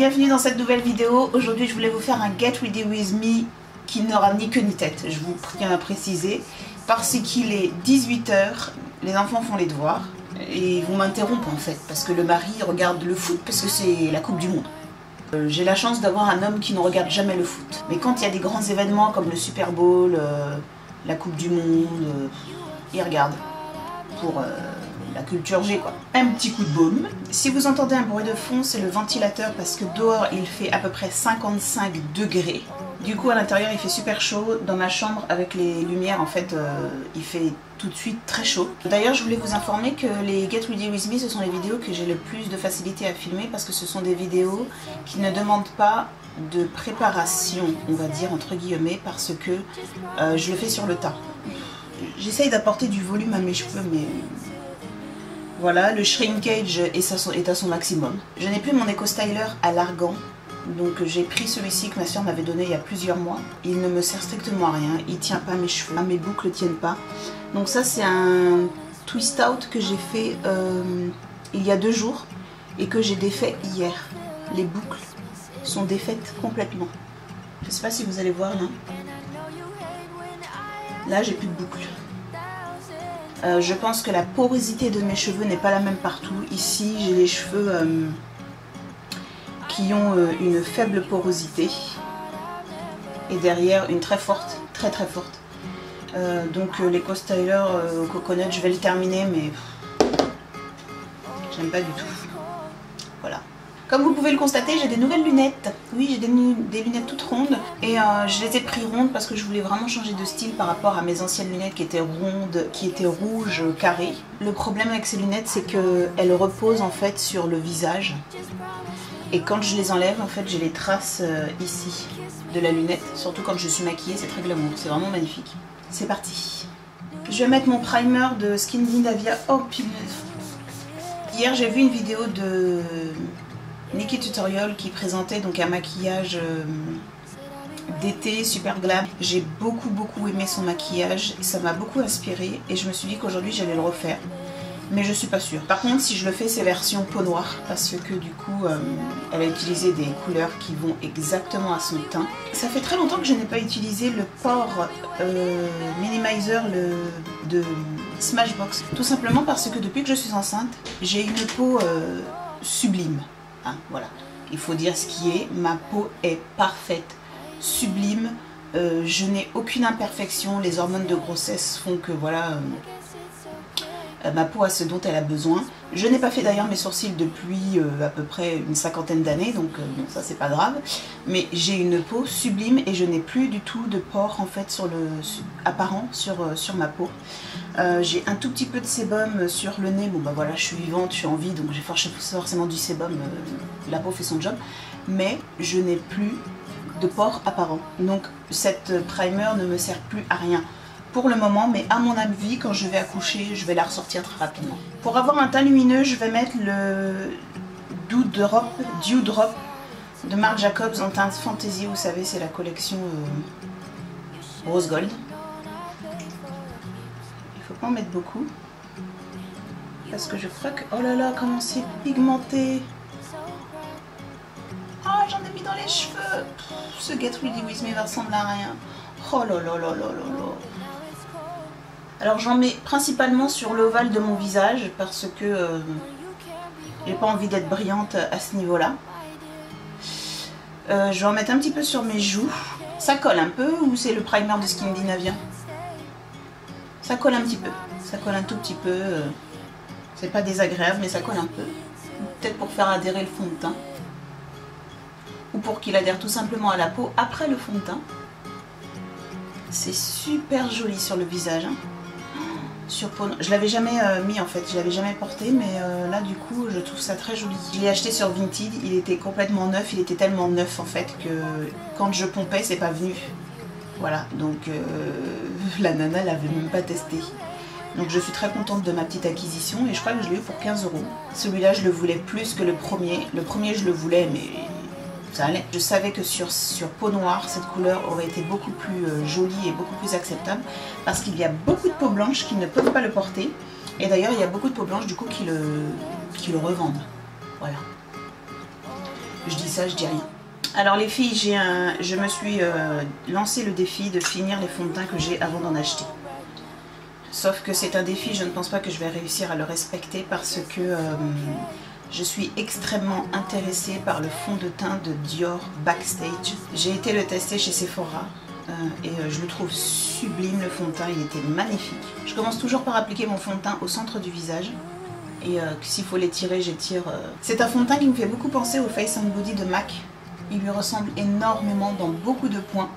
bienvenue dans cette nouvelle vidéo. Aujourd'hui je voulais vous faire un Get Ready With Me qui n'aura ni queue ni tête, je vous tiens à préciser, parce qu'il est 18 h, les enfants font les devoirs et ils vont m'interrompre en fait, parce que le mari regarde le foot parce que c'est la Coupe du Monde. J'ai la chance d'avoir un homme qui ne regarde jamais le foot, mais quand il y a des grands événements comme le Super Bowl, la Coupe du Monde, il regarde pour la culture G quoi. Un petit coup de baume. Si vous entendez un bruit de fond, c'est le ventilateur parce que dehors il fait à peu près 55 degrés. Du coup à l'intérieur il fait super chaud. Dans ma chambre avec les lumières en fait il fait tout de suite très chaud. D'ailleurs je voulais vous informer que les Get Ready With Me ce sont les vidéos que j'ai le plus de facilité à filmer parce que ce sont des vidéos qui ne demandent pas de préparation, on va dire entre guillemets, parce que je le fais sur le tas. J'essaye d'apporter du volume à mes cheveux mais voilà, le shrinkage est à son maximum. Je n'ai plus mon Eco Styler à l'argan, donc j'ai pris celui-ci que ma soeur m'avait donné il y a plusieurs mois. Il ne me sert strictement à rien, il ne tient pas mes cheveux, mes boucles ne tiennent pas. Donc ça c'est un twist out que j'ai fait il y a 2 jours et que j'ai défait hier. Les boucles sont défaites complètement. Je ne sais pas si vous allez voir là. Là j'ai plus de boucles. Je pense que la porosité de mes cheveux n'est pas la même partout. Ici, j'ai les cheveux qui ont une faible porosité. Et derrière, une très forte, très forte. Donc l'Eco Styler au coconut, je vais le terminer, mais j'aime pas du tout. Voilà. Comme vous pouvez le constater, j'ai des nouvelles lunettes. Oui, j'ai des lunettes toutes rondes. Et je les ai pris rondes parce que je voulais vraiment changer de style par rapport à mes anciennes lunettes qui étaient rondes, qui étaient rouges, carrées. Le problème avec ces lunettes, c'est qu'elles reposent en fait sur le visage. Et quand je les enlève, en fait, j'ai les traces ici de la lunette. Surtout quand je suis maquillée, c'est très glamour. C'est vraiment magnifique. C'est parti. Je vais mettre mon primer de Skin Dinavia. Oh, punaise. Hier, j'ai vu une vidéo de Nikki Tutorial qui présentait donc un maquillage d'été super glam. J'ai beaucoup aimé son maquillage, ça m'a beaucoup inspiré et je me suis dit qu'aujourd'hui j'allais le refaire, mais je suis pas sûre. Par contre si je le fais c'est version peau noire parce que du coup elle a utilisé des couleurs qui vont exactement à son teint. Ça fait très longtemps que je n'ai pas utilisé le pore minimizer de Smashbox, tout simplement parce que depuis que je suis enceinte j'ai une peau sublime. Hein, voilà, il faut dire ce qui est, ma peau est parfaite, sublime, je n'ai aucune imperfection, les hormones de grossesse font que voilà, ma peau a ce dont elle a besoin. Je n'ai pas fait d'ailleurs mes sourcils depuis à peu près une 50aine d'années, donc bon, ça c'est pas grave, mais j'ai une peau sublime et je n'ai plus du tout de pores en fait apparent sur ma peau. J'ai un tout petit peu de sébum sur le nez, bon bah voilà je suis vivante, je suis en vie donc j'ai forcément du sébum, la peau fait son job, mais je n'ai plus de pores apparents, donc cette primer ne me sert plus à rien pour le moment, mais à mon avis quand je vais accoucher je vais la ressortir très rapidement. Pour avoir un teint lumineux je vais mettre le Dew Drop de Marc Jacobs en teinte Fantasy, vous savez c'est la collection rose gold. Il faut pas en mettre beaucoup parce que je crois que oh là là comment c'est pigmenté. Ah j'en ai mis dans les cheveux. Ce Get Ready With Me ressemble à rien. Oh là là là là là là. Alors j'en mets principalement sur l'ovale de mon visage parce que j'ai pas envie d'être brillante à ce niveau là. Je vais en mettre un petit peu sur mes joues. Ça colle un peu ou c'est le primer de Skin Dinavia? Ça colle un petit peu, ça colle un tout petit peu, c'est pas désagréable mais ça colle un peu. Peut-être pour faire adhérer le fond de teint. Ou pour qu'il adhère tout simplement à la peau après le fond de teint. C'est super joli sur le visage. Hein. Sur peau, je l'avais jamais mis en fait, je l'avais jamais porté, mais là du coup je trouve ça très joli. Je l'ai acheté sur Vinted, il était complètement neuf, il était tellement neuf en fait que quand je pompais c'est pas venu. Voilà, donc la nana l'avait même pas testé. Donc je suis très contente de ma petite acquisition et je crois que je l'ai eu pour 15 €. Celui-là je le voulais plus que le premier. Le premier je le voulais mais ça allait. Je savais que sur peau noire, cette couleur aurait été beaucoup plus jolie et beaucoup plus acceptable parce qu'il y a beaucoup de peaux blanches qui ne peuvent pas le porter. Et d'ailleurs il y a beaucoup de peaux blanches du coup qui le revendent. Voilà. Je dis ça, je dis rien. Alors les filles, je me suis lancé le défi de finir les fonds de teint que j'ai avant d'en acheter. Sauf que c'est un défi, je ne pense pas que je vais réussir à le respecter parce que je suis extrêmement intéressée par le fond de teint de Dior Backstage. J'ai été le tester chez Sephora et je le trouve sublime, le fond de teint, il était magnifique. Je commence toujours par appliquer mon fond de teint au centre du visage. Et s'il faut l'étirer, j'étire. C'est un fond de teint qui me fait beaucoup penser au Face and Body de MAC. Il lui ressemble énormément dans beaucoup de points,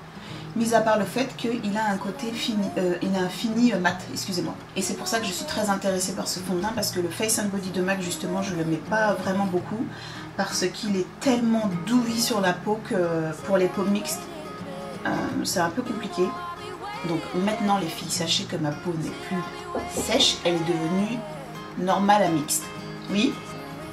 mis à part le fait qu'il a un côté fini, il a un fini mat, excusez-moi. Et c'est pour ça que je suis très intéressée par ce fond de teint, parce que le Face and Body de MAC, justement, je le mets pas vraiment beaucoup, parce qu'il est tellement douilly sur la peau que pour les peaux mixtes, c'est un peu compliqué. Donc maintenant les filles, sachez que ma peau n'est plus sèche, elle est devenue normale à mixte. Oui.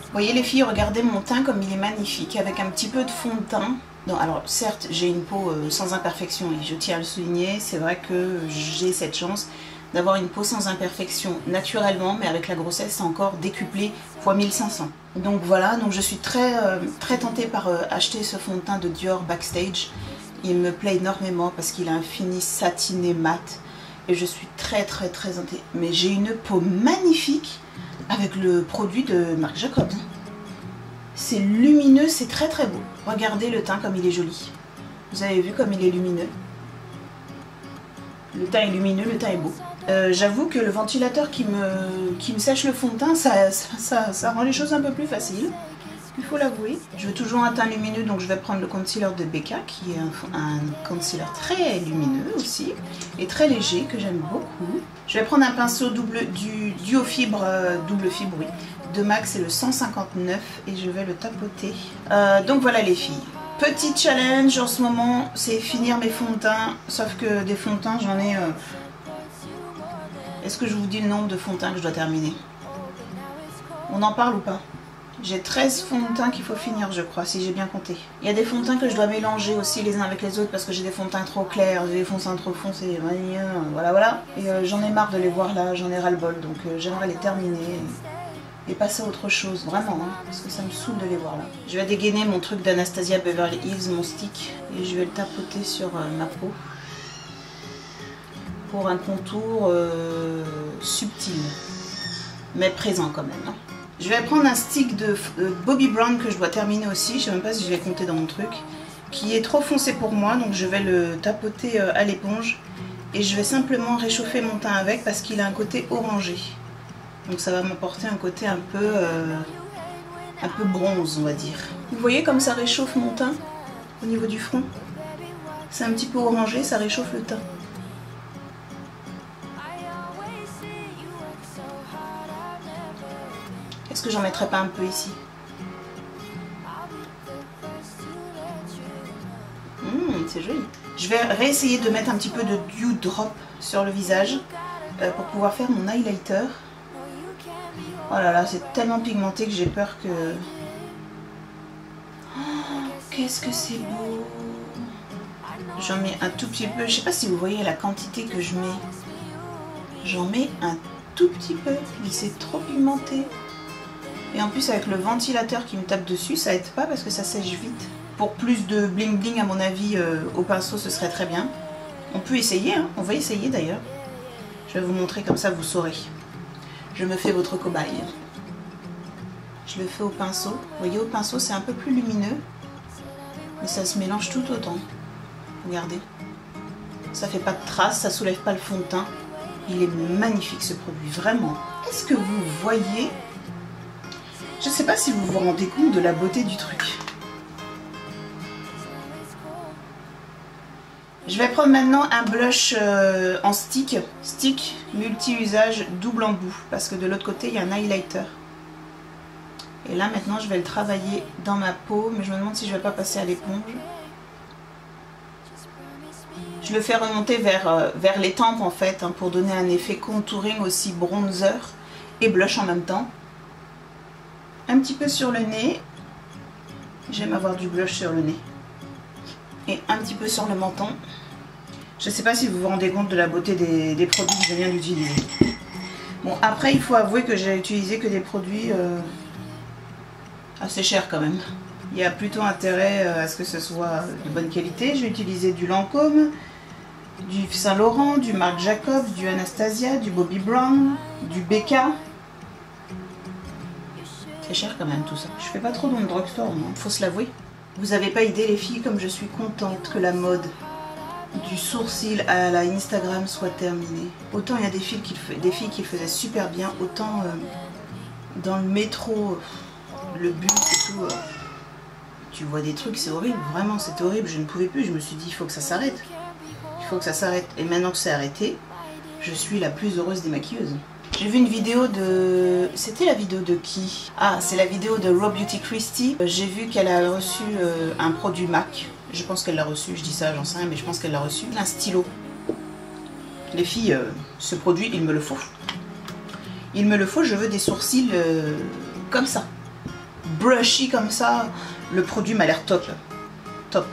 Vous voyez les filles, regardez mon teint comme il est magnifique, avec un petit peu de fond de teint. Non, alors certes, j'ai une peau sans imperfection et je tiens à le souligner, c'est vrai que j'ai cette chance d'avoir une peau sans imperfection naturellement, mais avec la grossesse, c'est encore décuplé fois 1500. Donc voilà, donc je suis très tentée par acheter ce fond de teint de Dior Backstage. Il me plaît énormément parce qu'il a un fini satiné mat et je suis très intéressée. Mais j'ai une peau magnifique avec le produit de Marc Jacobs. C'est lumineux, c'est très beau. Regardez le teint comme il est joli. Vous avez vu comme il est lumineux. Le teint est lumineux, le teint est beau. J'avoue que le ventilateur qui me sèche le fond de teint, ça rend les choses un peu plus faciles. Il faut l'avouer. Je veux toujours un teint lumineux, donc je vais prendre le concealer de Becca, qui est un concealer très lumineux aussi, et très léger, que j'aime beaucoup. Je vais prendre un pinceau du Duo Fibre, double fibre, oui, de MAC, c'est le 159, et je vais le tapoter. Donc voilà les filles. Petit challenge en ce moment, c'est finir mes fonds de teint, sauf que des fonds de teint, j'en ai... Est-ce que je vous dis le nombre de fonds de teint que je dois terminer? On en parle ou pas? J'ai 13 fonds de teint qu'il faut finir, je crois, si j'ai bien compté. Il y a des fonds de teint que je dois mélanger aussi les uns avec les autres parce que j'ai des fonds de teint trop clairs, j'ai des fonds de teint trop foncés, voilà. Et j'en ai marre de les voir là, j'en ai ras-le-bol, donc j'aimerais les terminer et passer à autre chose, vraiment, hein, parce que ça me saoule de les voir là. Je vais dégainer mon truc d'Anastasia Beverly Hills, mon stick, et je vais le tapoter sur ma peau pour un contour subtil, mais présent quand même. Hein. Je vais prendre un stick de Bobbi Brown que je dois terminer aussi, je ne sais même pas si je vais compter dans mon truc, qui est trop foncé pour moi, donc je vais le tapoter à l'éponge et je vais simplement réchauffer mon teint avec parce qu'il a un côté orangé. Donc ça va m'apporter un côté un peu bronze, on va dire. Vous voyez comme ça réchauffe mon teint au niveau du front? C'est un petit peu orangé, ça réchauffe le teint. Est-ce que j'en mettrais pas un peu ici? C'est joli. Je vais réessayer de mettre un petit peu de Dew Drop sur le visage pour pouvoir faire mon highlighter. Oh là là, c'est tellement pigmenté que j'ai peur que... Oh, qu'est-ce que c'est beau! J'en mets un tout petit peu. Je sais pas si vous voyez la quantité que je mets. J'en mets un tout petit peu, mais c'est trop pigmenté. Et en plus avec le ventilateur qui me tape dessus, ça aide pas parce que ça sèche vite. Pour plus de bling bling à mon avis au pinceau ce serait très bien. On peut essayer, hein. On va essayer d'ailleurs. Je vais vous montrer comme ça vous saurez. Je me fais votre cobaye. Je le fais au pinceau. Vous voyez au pinceau c'est un peu plus lumineux. Mais ça se mélange tout autant. Regardez. Ça fait pas de traces, ça soulève pas le fond de teint. Il est magnifique ce produit, vraiment. Est-ce que vous voyez... Je ne sais pas si vous vous rendez compte de la beauté du truc. Je vais prendre maintenant un blush en stick multi-usage double embout, parce que de l'autre côté il y a un highlighter. Et là maintenant je vais le travailler dans ma peau, mais je me demande si je ne vais pas passer à l'éponge. Je le fais remonter vers les tempes en fait, hein, pour donner un effet contouring aussi bronzer et blush en même temps. Un petit peu sur le nez, j'aime avoir du blush sur le nez, et un petit peu sur le menton. Je ne sais pas si vous vous rendez compte de la beauté des produits que je viens d'utiliser. Bon, après il faut avouer que j'ai utilisé que des produits assez chers quand même. Il y a plutôt intérêt à ce que ce soit de bonne qualité. J'ai utilisé du Lancôme, du Saint Laurent, du Marc Jacobs, du Anastasia, du Bobbi Brown, du BK. C'est cher quand même tout ça. Je fais pas trop dans le drugstore, faut se l'avouer. Vous avez pas idée les filles comme je suis contente que la mode du sourcil à la Instagram soit terminée. Autant il y a des filles qui le faisaient super bien, autant dans le métro, le bus et tout, tu vois des trucs, c'est horrible, vraiment c'était horrible, je ne pouvais plus, je me suis dit il faut que ça s'arrête. Il faut que ça s'arrête. Et maintenant que c'est arrêté, je suis la plus heureuse des maquilleuses. J'ai vu une vidéo de... C'était la vidéo de qui? Ah, c'est la vidéo de Raw Beauty Christie. J'ai vu qu'elle a reçu un produit MAC. Je pense qu'elle l'a reçu, je dis ça, j'en sais rien, mais je pense qu'elle l'a reçu. Un stylo. Les filles, ce produit, il me le faut. Il me le faut, je veux des sourcils comme ça. Brushy comme ça. Le produit m'a l'air top. Top.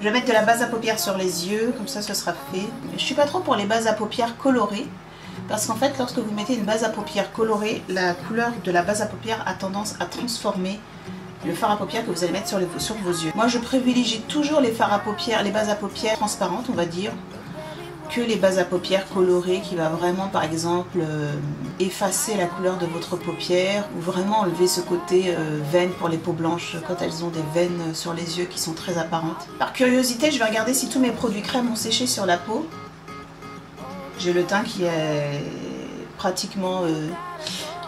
Je vais mettre de la base à paupières sur les yeux, comme ça ce sera fait. Je suis pas trop pour les bases à paupières colorées. Parce qu'en fait, lorsque vous mettez une base à paupières colorée, la couleur de la base à paupières a tendance à transformer le fard à paupières que vous allez mettre sur vos yeux. Moi, je privilégie toujours les fards à paupières, les bases à paupières transparentes, on va dire, que les bases à paupières colorées qui va vraiment, par exemple, effacer la couleur de votre paupière ou vraiment enlever ce côté veine pour les peaux blanches quand elles ont des veines sur les yeux qui sont très apparentes. Par curiosité, je vais regarder si tous mes produits crème ont séché sur la peau. J'ai le teint qui est pratiquement...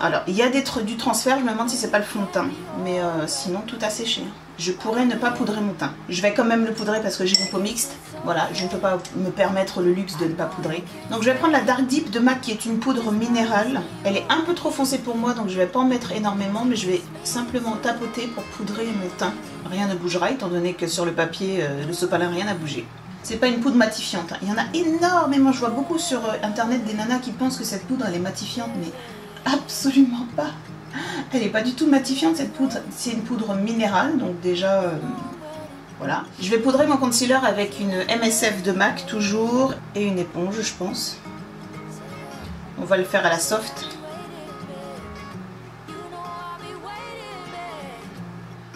Alors, il y a du transfert, je me demande si c'est pas le fond de teint. Mais sinon, tout a séché. Je pourrais ne pas poudrer mon teint. Je vais quand même le poudrer parce que j'ai une peau mixte. Voilà, je ne peux pas me permettre le luxe de ne pas poudrer. Donc je vais prendre la Dark Deep de MAC qui est une poudre minérale. Elle est un peu trop foncée pour moi, donc je vais pas en mettre énormément. Mais je vais simplement tapoter pour poudrer mon teint. Rien ne bougera étant donné que sur le papier, le sopalin, rien n'a bougé. C'est pas une poudre matifiante, hein. Il y en a énormément, je vois beaucoup sur internet des nanas qui pensent que cette poudre elle est matifiante, mais absolument pas. Elle n'est pas du tout matifiante cette poudre, c'est une poudre minérale, donc déjà, voilà. Je vais poudrer mon concealer avec une MSF de MAC toujours, et une éponge je pense. On va le faire à la soft.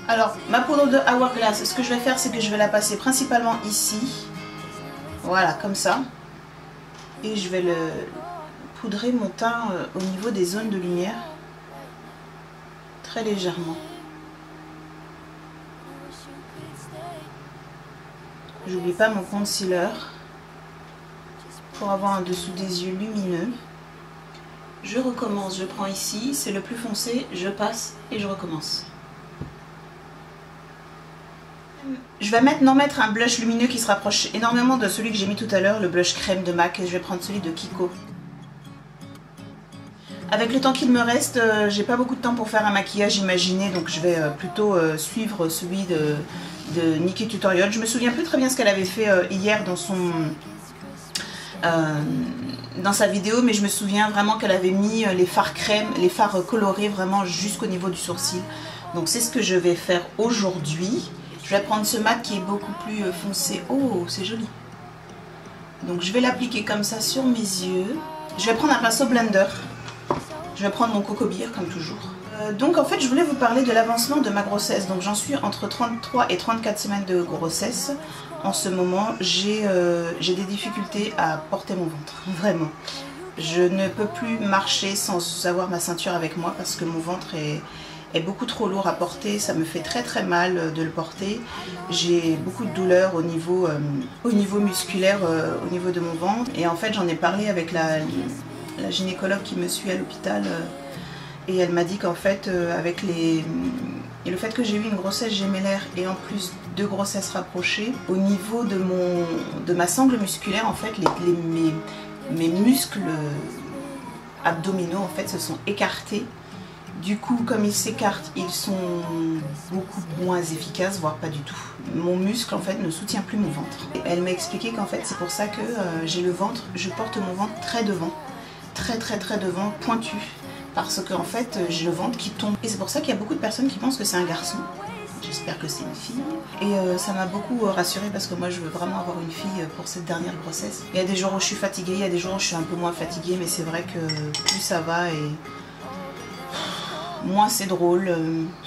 Alors, ma poudre de Hourglass, ce que je vais faire, c'est que je vais la passer principalement ici. Voilà, comme ça. Et je vais poudrer mon teint au niveau des zones de lumière. Très légèrement. J'oublie pas mon concealer. Pour avoir un dessous des yeux lumineux. Je recommence, je prends ici, c'est le plus foncé, je passe et je recommence. Je vais maintenant mettre un blush lumineux qui se rapproche énormément de celui que j'ai mis tout à l'heure, le blush crème de MAC, et je vais prendre celui de Kiko. Avec le temps qu'il me reste, j'ai pas beaucoup de temps pour faire un maquillage imaginé, donc je vais plutôt suivre celui de Nikki Tutorial. Je me souviens plus très bien ce qu'elle avait fait hier dans sa vidéo, mais je me souviens vraiment qu'elle avait mis les fards crème, les fards colorés vraiment jusqu'au niveau du sourcil. Donc c'est ce que je vais faire aujourd'hui. Je vais prendre ce mat qui est beaucoup plus foncé. Oh, c'est joli. Donc je vais l'appliquer comme ça sur mes yeux. Je vais prendre un pinceau blender. Je vais prendre mon Coco Beer comme toujours. Donc en fait je voulais vous parler de l'avancement de ma grossesse. Donc j'en suis entre 33 et 34 semaines de grossesse. En ce moment j'ai des difficultés à porter mon ventre. Vraiment. Je ne peux plus marcher sans avoir ma ceinture avec moi parce que mon ventre est beaucoup trop lourd à porter, ça me fait très mal de le porter. J'ai beaucoup de douleurs au niveau musculaire, au niveau de mon ventre. Et en fait j'en ai parlé avec la gynécologue qui me suit à l'hôpital et elle m'a dit qu'en fait avec le fait que j'ai eu une grossesse gémellaire et en plus 2 grossesses rapprochées, au niveau de ma sangle musculaire en fait mes muscles abdominaux en fait se sont écartés. Du coup, comme ils s'écartent, ils sont beaucoup moins efficaces, voire pas du tout. Mon muscle, en fait, ne soutient plus mon ventre. Et elle m'a expliqué qu'en fait, c'est pour ça que j'ai le ventre, je porte mon ventre très devant. Très devant, pointu. Parce qu'en fait, j'ai le ventre qui tombe. Et c'est pour ça qu'il y a beaucoup de personnes qui pensent que c'est un garçon. J'espère que c'est une fille. Et ça m'a beaucoup rassurée parce que moi, je veux vraiment avoir une fille pour cette dernière grossesse. Il y a des jours où je suis fatiguée, il y a des jours où je suis un peu moins fatiguée, mais c'est vrai que plus ça va et... moins c'est drôle.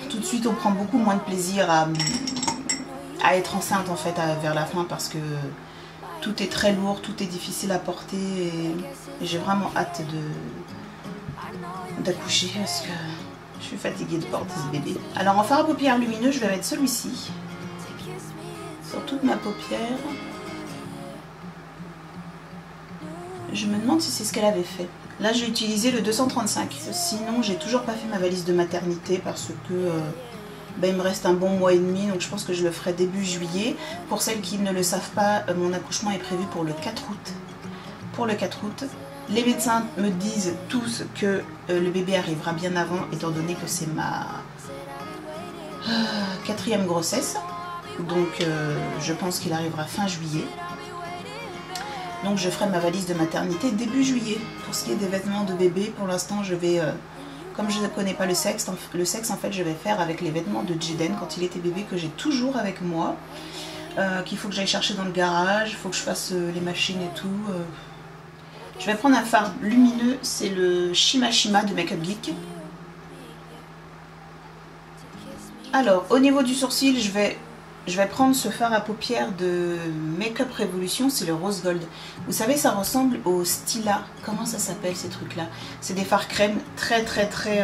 Tout de suite on prend beaucoup moins de plaisir à être enceinte en fait vers la fin, parce que tout est très lourd, tout est difficile à porter et j'ai vraiment hâte d'accoucher parce que je suis fatiguée de porter ce bébé. Alors en fard à paupières lumineux, je vais mettre celui-ci sur toute ma paupière. Je me demande si c'est ce qu'elle avait fait. Là j'ai utilisé le 235, sinon j'ai toujours pas fait ma valise de maternité parce que il me reste un bon mois et demi, donc je pense que je le ferai début juillet. Pour celles qui ne le savent pas, mon accouchement est prévu pour le 4 août. Pour le 4 août. Les médecins me disent tous que le bébé arrivera bien avant, étant donné que c'est ma 4e grossesse. Donc je pense qu'il arrivera fin juillet. Donc je ferai ma valise de maternité début juillet. Pour ce qui est des vêtements de bébé, pour l'instant je vais, comme je ne connais pas le sexe en fait je vais faire avec les vêtements de Jaden quand il était bébé, que j'ai toujours avec moi, qu'il faut que j'aille chercher dans le garage, il faut que je fasse les machines et tout. Je vais prendre un fard lumineux, c'est le Shima Shima de Make Up Geek. Alors au niveau du sourcil, je vais prendre ce fard à paupières de Make Up Revolution, c'est le Rose Gold. Vous savez, ça ressemble au Stila. Comment ça s'appelle ces trucs-là? C'est des fards crème très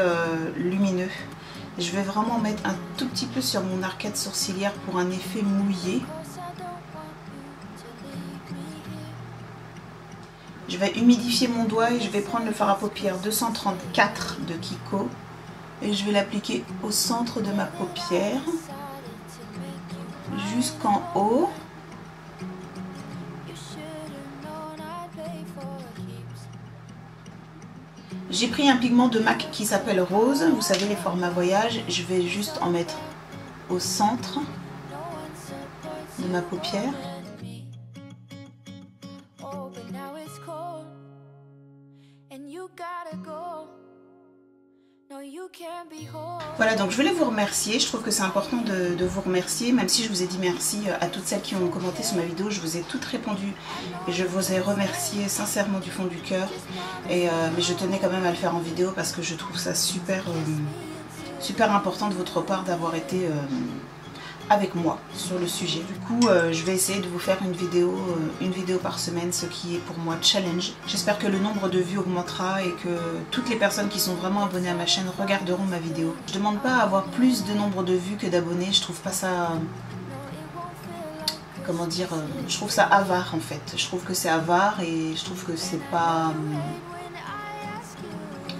lumineux. Je vais vraiment mettre un tout petit peu sur mon arcade sourcilière pour un effet mouillé. Je vais humidifier mon doigt et je vais prendre le fard à paupières 234 de Kiko. Et je vais l'appliquer au centre de ma paupière, jusqu'en haut. J'ai pris un pigment de MAC qui s'appelle Rose, vous savez les formats voyage, je vais juste en mettre au centre de ma paupière. Voilà, donc je voulais vous remercier, je trouve que c'est important de vous remercier, même si je vous ai dit merci à toutes celles qui ont commenté sur ma vidéo, je vous ai toutes répondu et je vous ai remercié sincèrement du fond du cœur. Mais je tenais quand même à le faire en vidéo parce que je trouve ça super important de votre part d'avoir été avec moi sur le sujet. Du coup, je vais essayer de vous faire une vidéo par semaine, ce qui est pour moi challenge. J'espère que le nombre de vues augmentera et que toutes les personnes qui sont vraiment abonnées à ma chaîne regarderont ma vidéo. Je ne demande pas à avoir plus de nombre de vues que d'abonnés, je trouve pas ça... Comment dire, je trouve ça avare en fait. Je trouve que c'est avare et je trouve que c'est pas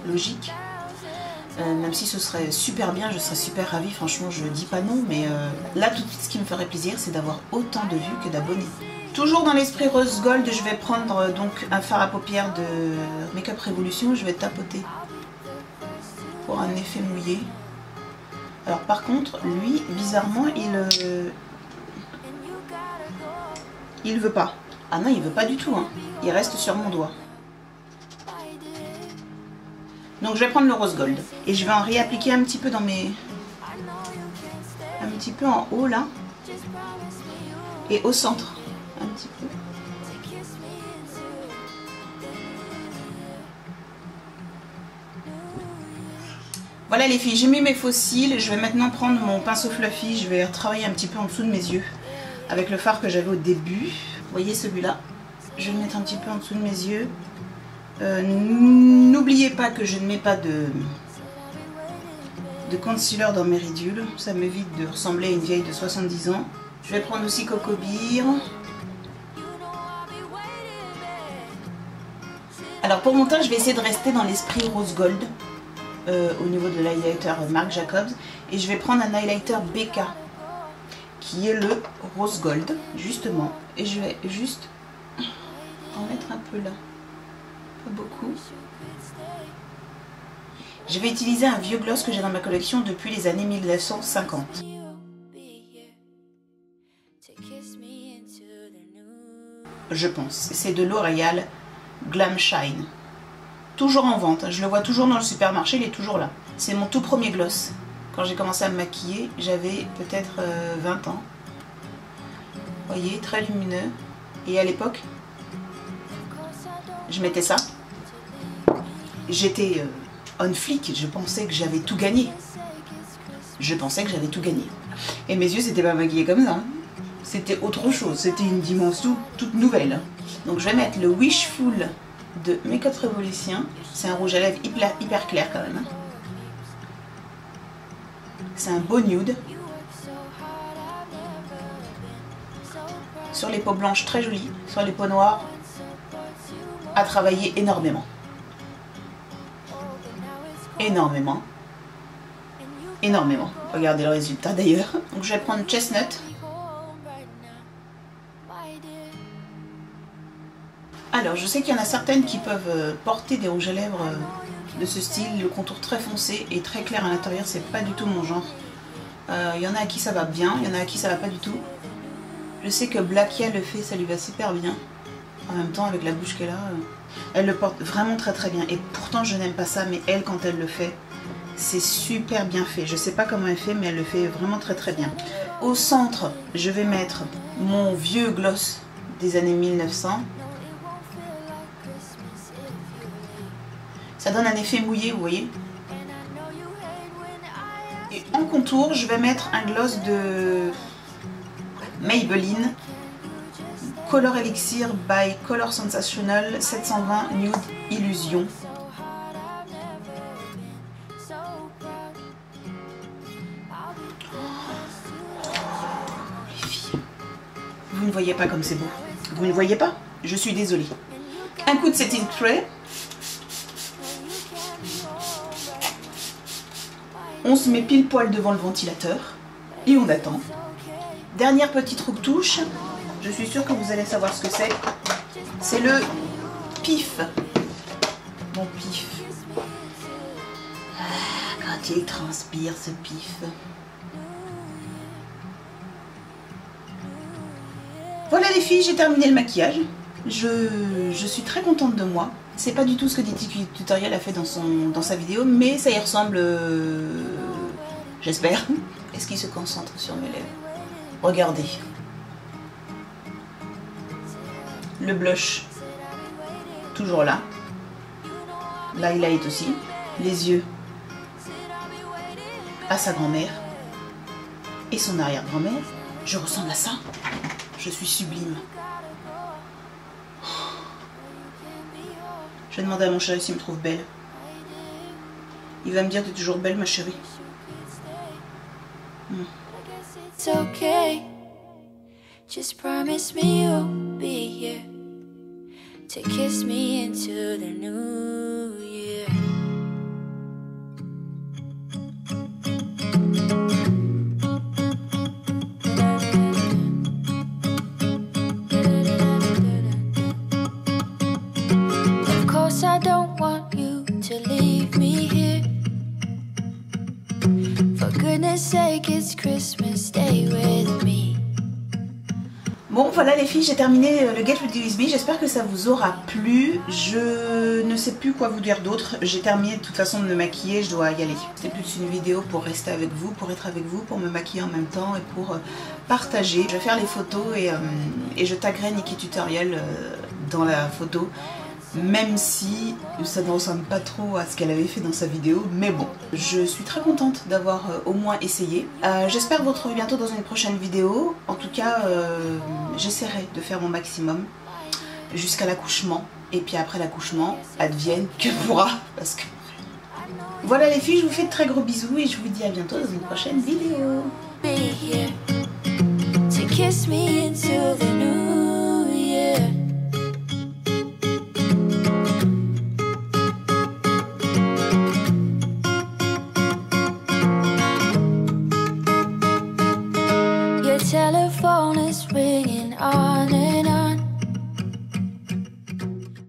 logique. Même si ce serait super bien, je serais super ravie, franchement je dis pas non, mais là tout de suite ce qui me ferait plaisir c'est d'avoir autant de vues que d'abonnés. Toujours dans l'esprit Rose Gold, je vais prendre donc un fard à paupières de Make Up Revolution, je vais tapoter pour un effet mouillé. Alors par contre, lui, bizarrement, il veut pas. Ah non, il veut pas du tout, hein. Il reste sur mon doigt. Donc je vais prendre le Rose Gold et je vais en réappliquer un petit peu dans mes... un petit peu en haut là et au centre un petit peu. Voilà les filles, j'ai mis mes faux cils, je vais maintenant prendre mon pinceau fluffy, je vais travailler un petit peu en dessous de mes yeux avec le fard que j'avais au début. Vous voyez celui-là, je vais le mettre un petit peu en dessous de mes yeux. N'oubliez pas que je ne mets pas de concealer dans mes ridules, ça m'évite de ressembler à une vieille de 70 ans. Je vais prendre aussi Coco Beer. Alors pour mon teint, je vais essayer de rester dans l'esprit Rose Gold au niveau de l'highlighter Marc Jacobs. Et je vais prendre un highlighter BK qui est le Rose Gold, justement. Et je vais juste en mettre un peu là. Pas beaucoup. Je vais utiliser un vieux gloss que j'ai dans ma collection depuis les années 1950. Je pense. C'est de L'Oréal Glam Shine. Toujours en vente. Je le vois toujours dans le supermarché, il est toujours là. C'est mon tout premier gloss. Quand j'ai commencé à me maquiller, j'avais peut-être 20 ans. Vous voyez, très lumineux. Et à l'époque, je mettais ça. J'étais on flic. Je pensais que j'avais tout gagné. Je pensais que j'avais tout gagné. Et mes yeux, c'était pas maquillé comme ça. Hein. C'était autre chose. C'était une dimension toute nouvelle. Donc je vais mettre le Wishful de Makeup Revolution. C'est un rouge à lèvres hyper clair quand même. C'est un beau nude. Sur les peaux blanches, très jolies. Sur les peaux noires, à travailler énormément. Énormément. Énormément. Regardez le résultat d'ailleurs. Donc je vais prendre Chestnut. Alors je sais qu'il y en a certaines qui peuvent porter des rouges à lèvres de ce style. Le contour très foncé et très clair à l'intérieur, c'est pas du tout mon genre. Il y en a à qui ça va bien, il y en a à qui ça va pas du tout. Je sais que Blackia le fait, ça lui va super bien. En même temps, avec la bouche qu'elle a, elle le porte vraiment très bien. Et pourtant, je n'aime pas ça, mais elle, quand elle le fait, c'est super bien fait. Je sais pas comment elle fait, mais elle le fait vraiment très bien. Au centre, je vais mettre mon vieux gloss des années 1900. Ça donne un effet mouillé, vous voyez. Et en contour, je vais mettre un gloss de Maybelline Color Elixir by Color Sensational 720 Nude Illusion. Les filles, vous ne voyez pas comme c'est beau. Vous ne voyez pas? Je suis désolée. Un coup de setting spray. On se met pile poil devant le ventilateur et on attend. Dernière petite retouche, je suis sûre que vous allez savoir ce que c'est. C'est le pif. Mon pif. Ah, quand il transpire ce pif. Voilà les filles, j'ai terminé le maquillage. Je suis très contente de moi. C'est pas du tout ce que DT Tutorial a fait dans sa vidéo, mais ça y ressemble, j'espère. Est-ce qu'il se concentre sur mes lèvres? Regardez. Le blush, toujours là. L'highlight aussi. Les yeux à sa grand-mère et son arrière-grand-mère. Je ressemble à ça. Je suis sublime. Je vais demander à mon chéri s'il me trouve belle. Il va me dire que tu es toujours belle, ma chérie. It's okay. Just promise me you'll be here to kiss me into the new year. Of course I don't want you to leave me here. For goodness sake, it's Christmas, stay with me. Bon voilà les filles, j'ai terminé le Get With USB, j'espère que ça vous aura plu. Je ne sais plus quoi vous dire d'autre, j'ai terminé de toute façon de me maquiller, je dois y aller. C'était plus une vidéo pour rester avec vous, pour être avec vous, pour me maquiller en même temps et pour partager. Je vais faire les photos et je taguerai Nikki Tutorial dans la photo. Même si ça ne ressemble pas trop à ce qu'elle avait fait dans sa vidéo, mais bon, je suis très contente d'avoir au moins essayé. J'espère vous retrouver bientôt dans une prochaine vidéo. En tout cas, j'essaierai de faire mon maximum jusqu'à l'accouchement. Et puis après l'accouchement, advienne que pourra. Parce que... Voilà les filles, je vous fais de très gros bisous et je vous dis à bientôt dans une prochaine vidéo.